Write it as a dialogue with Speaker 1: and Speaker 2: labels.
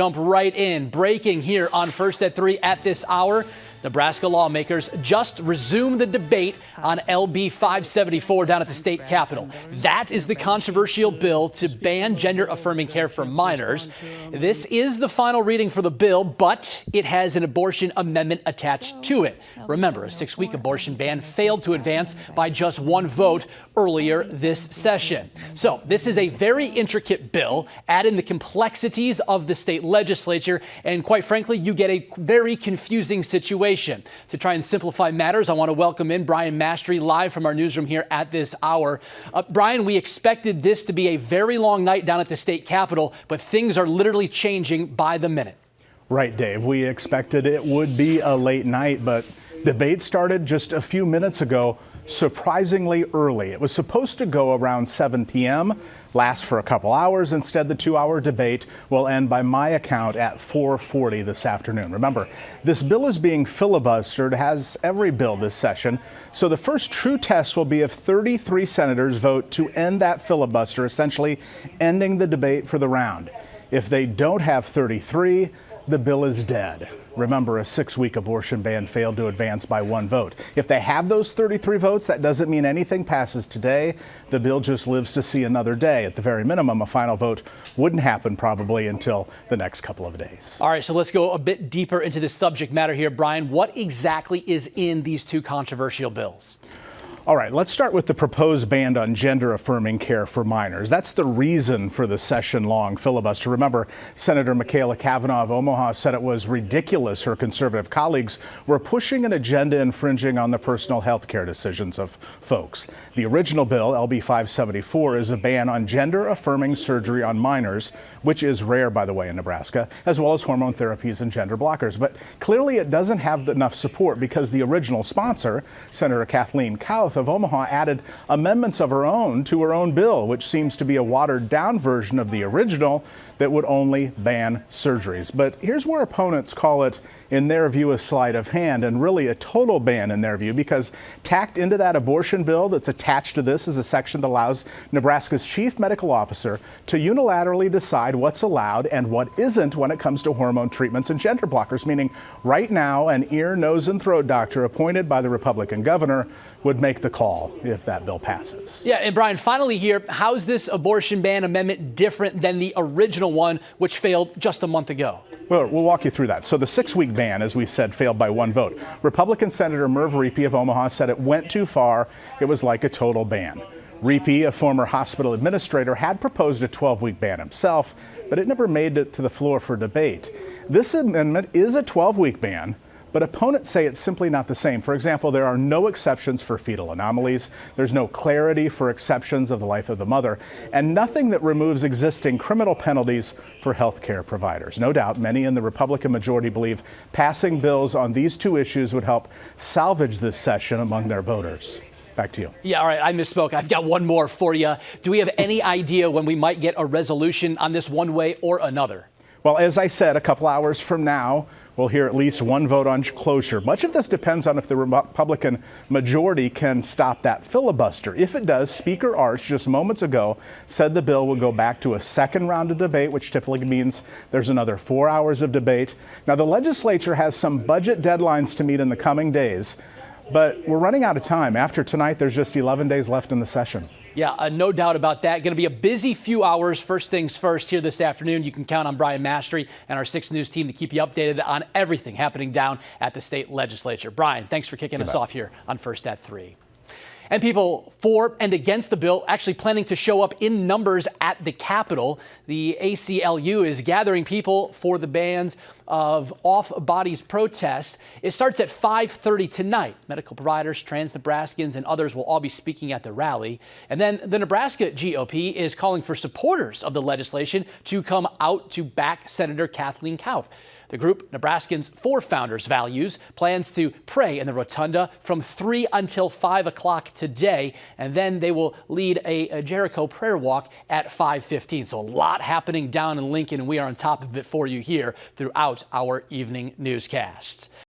Speaker 1: Jump right in. Breaking here on First at 3 at this hour. Nebraska lawmakers just resumed the debate on LB574 down at the state capitol. That is the controversial bill to ban gender-affirming care for minors. This is the final reading for the bill, but it has an abortion amendment attached to it. Remember, a 6-week abortion ban failed to advance by just one vote earlier this session. So this is a very intricate bill, add in the complexities of the state legislature, and quite frankly, you get a very confusing situation. To try and simplify matters, I want to welcome in Brian Mastery live from our newsroom here at this hour. Brian, we expected this to be a very long night down at the state capitol, but things are literally changing by the minute.
Speaker 2: Right, Dave. We expected it would be a late night, but debate started just a few minutes ago, surprisingly early. It was supposed to go around 7 p.m., last for a couple hours. Instead, the 2-hour debate will end, by my account, at 4:40 this afternoon. Remember, this bill is being filibustered, as every bill this session. So the first true test will be if 33 senators vote to end that filibuster, essentially ending the debate for the round. If they don't have 33, the bill is dead. Remember, a 6-week abortion ban failed to advance by one vote. If they have those 33 votes, that doesn't mean anything passes today. The bill just lives to see another day. At the very minimum, a final vote wouldn't happen probably until the next couple of days.
Speaker 1: All right, so let's go a bit deeper into this subject matter here. Brian, what exactly is in these two controversial bills?
Speaker 2: All right, let's start with the proposed ban on gender-affirming care for minors. That's the reason for the session-long filibuster. Remember, Senator Michaela Cavanaugh of Omaha said it was ridiculous her conservative colleagues were pushing an agenda infringing on the personal health care decisions of folks. The original bill, LB574, is a ban on gender-affirming surgery on minors, which is rare, by the way, in Nebraska, as well as hormone therapies and gender blockers. But clearly it doesn't have enough support because the original sponsor, Senator Kathleen Kauth of Omaha, added amendments of her own to her own bill, which seems to be a watered-down version of the original that would only ban surgeries. But here's where opponents call it, in their view, a sleight of hand, and really a total ban in their view, because tacked into that abortion bill that's attached to this is a section that allows Nebraska's chief medical officer to unilaterally decide what's allowed and what isn't when it comes to hormone treatments and gender blockers, meaning right now an ear, nose, and throat doctor appointed by the Republican governor would make the call if that bill passes.
Speaker 1: Yeah, and Brian, finally here, how's this abortion ban amendment different than the original one, which failed just a month ago?
Speaker 2: Well, we'll walk you through that. So the 6-week ban, as we said, failed by one vote. Republican Senator Merv Riepe of Omaha said it went too far. It was like a total ban. Riepe, a former hospital administrator, had proposed a 12-week ban himself, but it never made it to the floor for debate. This amendment is a 12-week ban, but opponents say it's simply not the same. For example, there are no exceptions for fetal anomalies. There's no clarity for exceptions of the life of the mother, and nothing that removes existing criminal penalties for health care providers. No doubt, many in the Republican majority believe passing bills on these two issues would help salvage this session among their voters. Back to you.
Speaker 1: Yeah, all right, I misspoke. I've got one more for you. Do we have any idea when we might get a resolution on this one way or another?
Speaker 2: Well, as I said, a couple hours from now, we'll hear at least one vote on cloture. Much of this depends on if the Republican majority can stop that filibuster. If it does, Speaker Arch just moments ago said the bill will go back to a second round of debate, which typically means there's another 4 hours of debate. Now, the legislature has some budget deadlines to meet in the coming days, but we're running out of time. After tonight, there's just 11 days left in the session.
Speaker 1: Yeah, no doubt about that. Going to be a busy few hours. First things first here this afternoon. You can count on Brian Mastery and our 6 News team to keep you updated on everything happening down at the state legislature. Brian, thanks for kicking us off here on First at 3. And people for and against the bill actually planning to show up in numbers at the Capitol. The ACLU is gathering people for the bans of off-bodies protest. It starts at 5:30 tonight. Medical providers, trans Nebraskans, and others will all be speaking at the rally. And then the Nebraska GOP is calling for supporters of the legislation to come out to back Senator Kathleen Kauth. The group, Nebraskans for Founders Values, plans to pray in the rotunda from 3 until 5 o'clock today, and then they will lead a Jericho prayer walk at 5:15. So a lot happening down in Lincoln, and we are on top of it for you here throughout our evening newscasts.